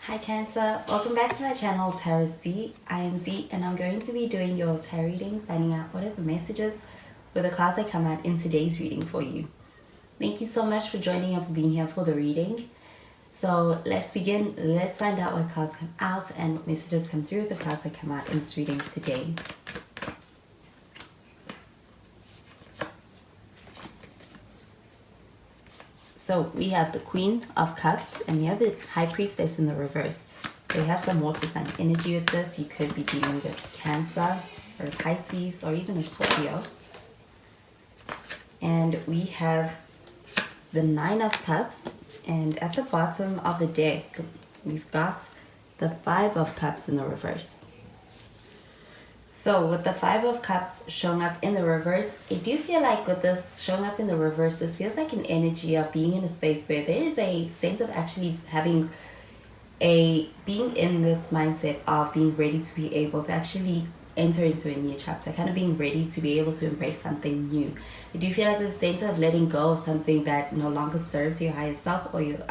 Hi Cancer, welcome back to our channel Tarot Z. I am Z and I'm going to be doing your tarot reading, finding out what are the messages with the cards that come out in today's reading for you. Thank you so much for joining and for being here for the reading. So let's begin. Let's find out what cards come out and what messages come through the cards that come out in this reading today. So we have the Queen of Cups and we have the High Priestess in the reverse. They have some water sign energy with this. You could be dealing with Cancer or Pisces or even a Scorpio. And we have the Nine of Cups, and at the bottom of the deck we've got the Five of Cups in the reverse. So with the Five of Cups showing up in the reverse, I do feel like with this showing up in the reverse, this feels like an energy of being in a space where there is a sense of actually being in this mindset of being ready to be able to actually enter into a new chapter, kind of being ready to be able to embrace something new. I do feel like this sense of letting go of something that no longer serves your higher self or you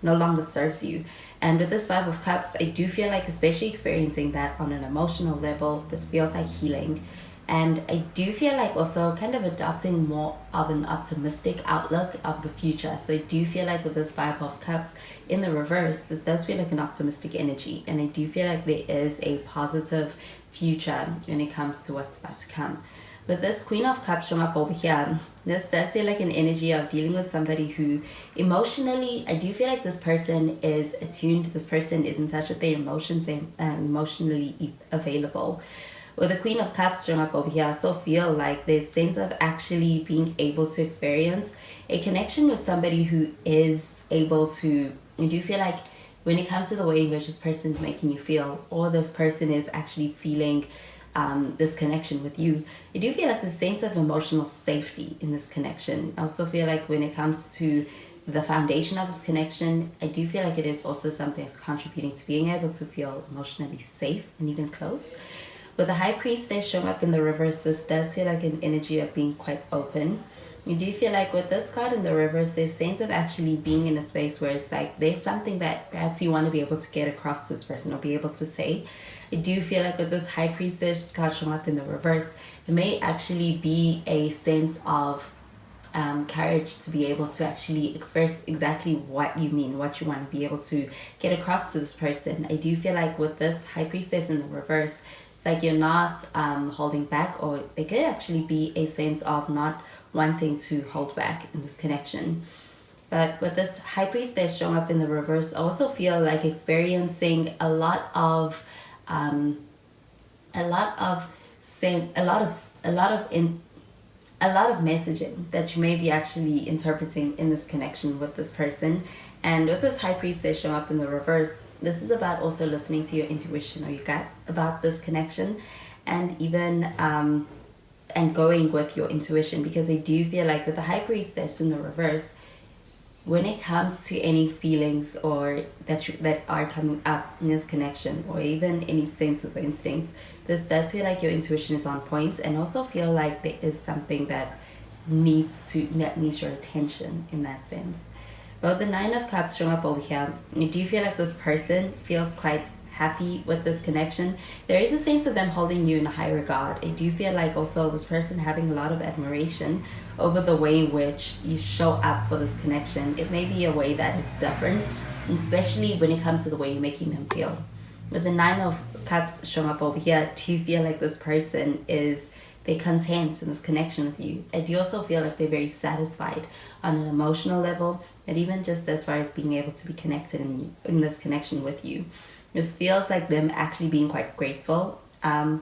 no longer serves you. And with this Five of Cups, I do feel like, especially experiencing that on an emotional level, this feels like healing. And I do feel like also kind of adopting more of an optimistic outlook of the future. So I do feel like with this Five of Cups in the reverse, this does feel like an optimistic energy. And I do feel like there is a positive future when it comes to what's about to come. With this Queen of Cups showing up over here, this does feel like an energy of dealing with somebody who emotionally, I do feel like this person is attuned, this person is in touch with their emotions, they're emotionally available. With the Queen of Cups showing up over here, I also feel like there's a sense of actually being able to experience a connection with somebody who is able to, I do feel like when it comes to the way in which this person is making you feel, or this person is actually feeling this connection with you, I do feel like the sense of emotional safety in this connection. I also feel like when it comes to the foundation of this connection, I do feel like it is also something that's contributing to being able to feel emotionally safe and even close. With the High Priestess showing up in the reverse, this does feel like an energy of being quite open. You do feel like with this card in the reverse, there's a sense of actually being in a space where it's like there's something that perhaps you want to be able to get across to this person or be able to say. I do feel like with this High Priestess card showing up in the reverse, it may actually be a sense of courage to be able to actually express exactly what you mean, what you want to be able to get across to this person. I do feel like with this High Priestess in the reverse, it's like you're not holding back, or there could actually be a sense of not wanting to hold back in this connection. But with this High Priestess showing up in the reverse, I also feel like experiencing a lot of messaging that you may be actually interpreting in this connection with this person. And with this High Priestess showing up in the reverse, this is about also listening to your intuition or your gut about this connection, and even and going with your intuition, because I do feel like with the High Priestess in the reverse, when it comes to any feelings or that are coming up in this connection, or even any senses or instincts, this does feel like your intuition is on point, and also feel like there is something that needs your attention in that sense. But the Nine of Cups showing up over here, I do feel like this person feels quite happy with this connection. There is a sense of them holding you in a high regard. I do feel like also this person having a lot of admiration over the way in which you show up for this connection. It may be a way that is different, especially when it comes to the way you're making them feel. With the Nine of Cups showing up over here, do you feel like this person they're content in this connection with you? I do also feel like they're very satisfied on an emotional level, and even just as far as being able to be connected in this connection with you. This feels like them actually being quite grateful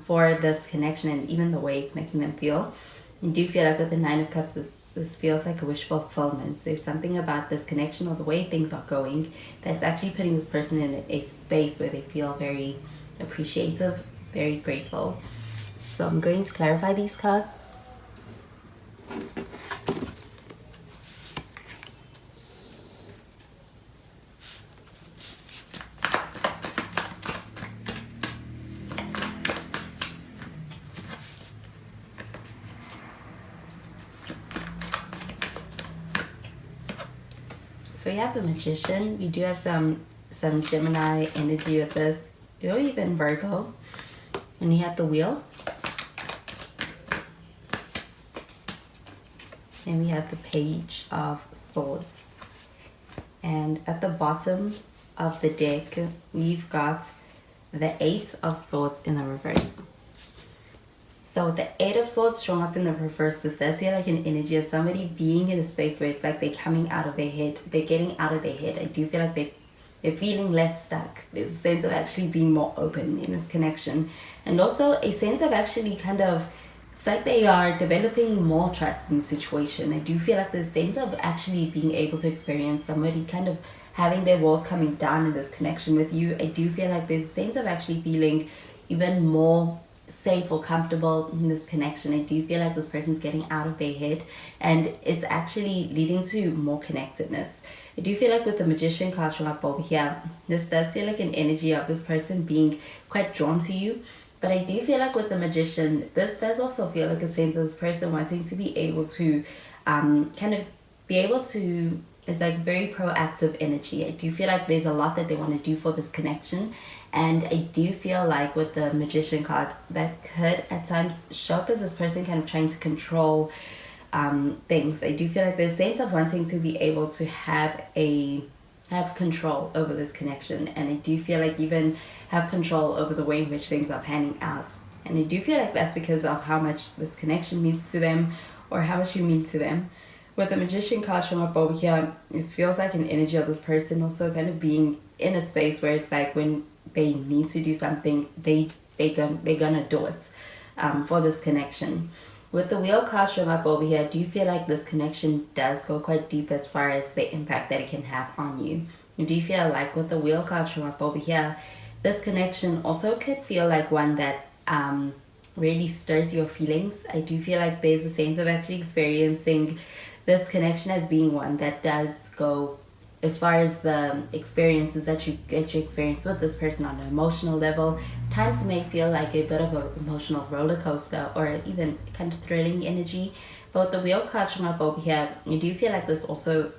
for this connection and even the way it's making them feel. I do feel like with the Nine of Cups, this feels like a wish fulfillment. There's something about this connection or the way things are going that's actually putting this person in a space where they feel very appreciative, very grateful. So I'm going to clarify these cards. So we have the Magician. We do have some some Gemini energy with this, or even Virgo. And you have the Wheel. And we have the Page of Swords. And at the bottom of the deck, we've got the Eight of Swords in the reverse. So the Eight of Swords showing up in the reverse, this does feel like an energy of somebody being in a space where it's like they're coming out of their head. They're getting out of their head. I do feel like they're feeling less stuck. There's a sense of actually being more open in this connection. And also a sense of actually kind of, it's like they are developing more trust in the situation. I do feel like there's a sense of actually being able to experience somebody kind of having their walls coming down in this connection with you. I do feel like there's a sense of actually feeling even more safe or comfortable in this connection. I do feel like this person's getting out of their head, and it's actually leading to more connectedness. I do feel like with the Magician card showing up over here, this does feel like an energy of this person being quite drawn to you. But I do feel like with the Magician, this does also feel like a sense of this person wanting to be able to kind of be able to, it's like very proactive energy. I do feel like there's a lot that they want to do for this connection. And I do feel like with the Magician card, that could at times show up as this person kind of trying to control things. I do feel like there's a sense of wanting to be able to have control over this connection, and I do feel like even have control over the way in which things are panning out. And I do feel like that's because of how much this connection means to them, or how much you mean to them. With the Magician card showing up over here, it feels like an energy of this person also kind of being in a space where it's like when they need to do something, they're gonna do it for this connection. With the Wheel card showing up over here, do you feel like this connection does go quite deep as far as the impact that it can have on you? Do you feel like with the Wheel card showing up over here, this connection also could feel like one that really stirs your feelings? I do feel like there's a sense of actually experiencing this connection as being one that does go as far as the experiences that you get to experience with this person on an emotional level. Times may feel like a bit of an emotional roller coaster, or even kind of thrilling energy. But with the Wheel card showing up over here, you do feel like this also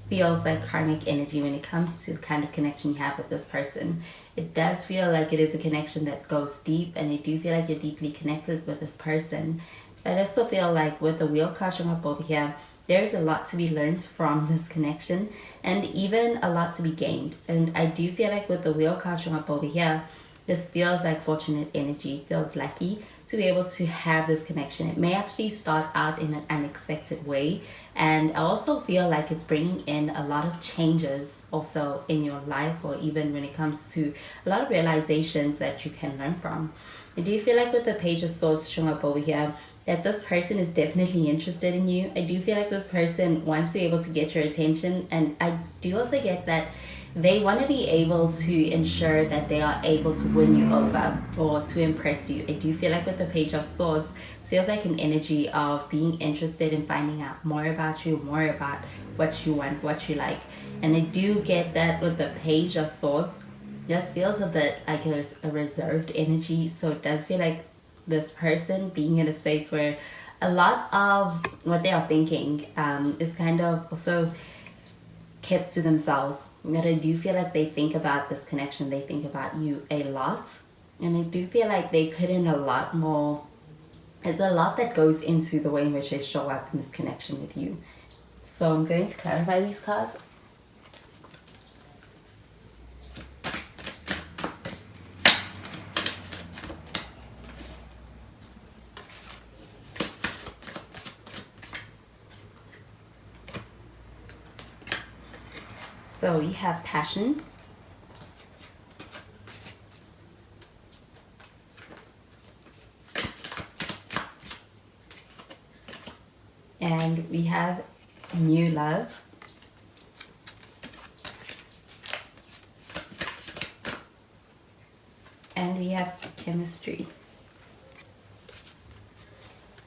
feels like karmic energy when it comes to the kind of connection you have with this person. It does feel like it is a connection that goes deep, and I do feel like you're deeply connected with this person. But I also feel like with the Wheel card showing up over here, there's a lot to be learned from this connection, and even a lot to be gained. And I do feel like with the Wheel card showing up over here, this feels like fortunate energy, feels lucky to be able to have this connection. It may actually start out in an unexpected way, and I also feel like it's bringing in a lot of changes also in your life, or even when it comes to a lot of realizations that you can learn from. I do feel like with the Page of Swords showing up over here, that this person is definitely interested in you. I do feel like this person wants to be able to get your attention, and I do also get that they want to be able to ensure that they are able to win you over or to impress you. I do feel like with the Page of Swords, it feels like an energy of being interested in finding out more about you, more about what you want, what you like. And I do get that with the Page of Swords, this feels a bit like a reserved energy. So it does feel like this person being in a space where a lot of what they are thinking is kind of also kept to themselves. But I do feel like they think about this connection, they think about you a lot, and I do feel like they put in a lot more. There's a lot that goes into the way in which they show up in this connection with you. So I'm going to clarify these cards. So you have Passion, and we have New Love, and we have Chemistry.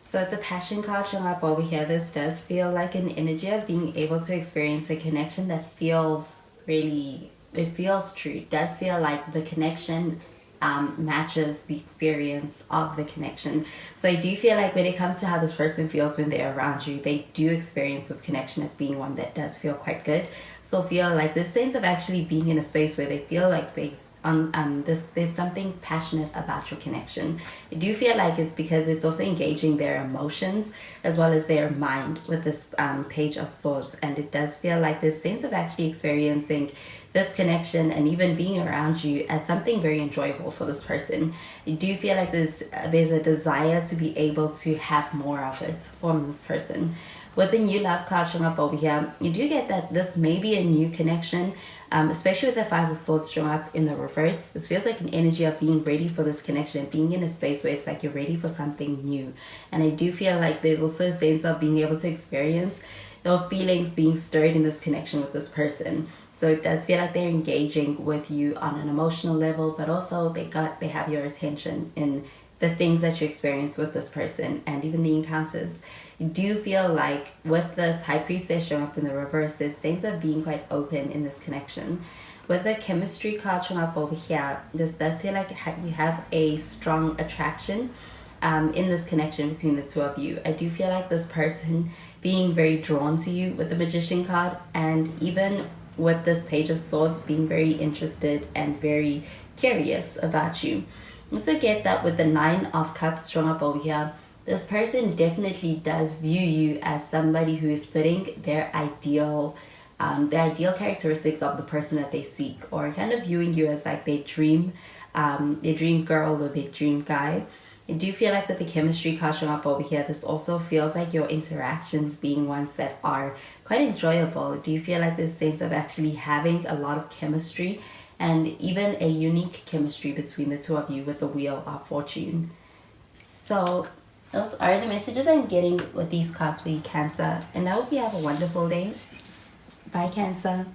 So the Passion card showing up over here, this does feel like an energy of being able to experience a connection that feels really, it feels true. It does feel like the connection matches the experience of the connection. So I do feel like when it comes to how this person feels when they're around you, they do experience this connection as being one that does feel quite good. So feel like this sense of actually being in a space where they feel like there's something passionate about your connection. I do feel like it's because it's also engaging their emotions as well as their mind with this Page of Swords, and it does feel like this sense of actually experiencing this connection and even being around you as something very enjoyable for this person. I do feel like there's a desire to be able to have more of it from this person. With the new love card showing up over here, you do get that this may be a new connection, especially with the Five of Swords showing up in the reverse. This feels like an energy of being ready for this connection and being in a space where it's like you're ready for something new. And I do feel like there's also a sense of being able to experience your feelings being stirred in this connection with this person. So it does feel like they're engaging with you on an emotional level, but also they have your attention in the things that you experience with this person and even the encounters. You do feel like with this High Priestess showing up in the reverse, there's a sense of being quite open in this connection. With the Chemistry card showing up over here, this does feel like you have a strong attraction in this connection between the two of you. I do feel like this person being very drawn to you with the Magician card, and even with this Page of Swords being very interested and very curious about you. Also get that with the Nine of Cups showing up over here, this person definitely does view you as somebody who is fitting their ideal characteristics of the person that they seek, or kind of viewing you as like their dream girl or their dream guy. I do feel like with the Chemistry card showing up over here, this also feels like your interactions being ones that are quite enjoyable. Do you feel like this sense of actually having a lot of chemistry and even a unique chemistry between the two of you with the Wheel of Fortune? So those are the messages I'm getting with these cards for you, Cancer. And I hope you have a wonderful day. Bye, Cancer.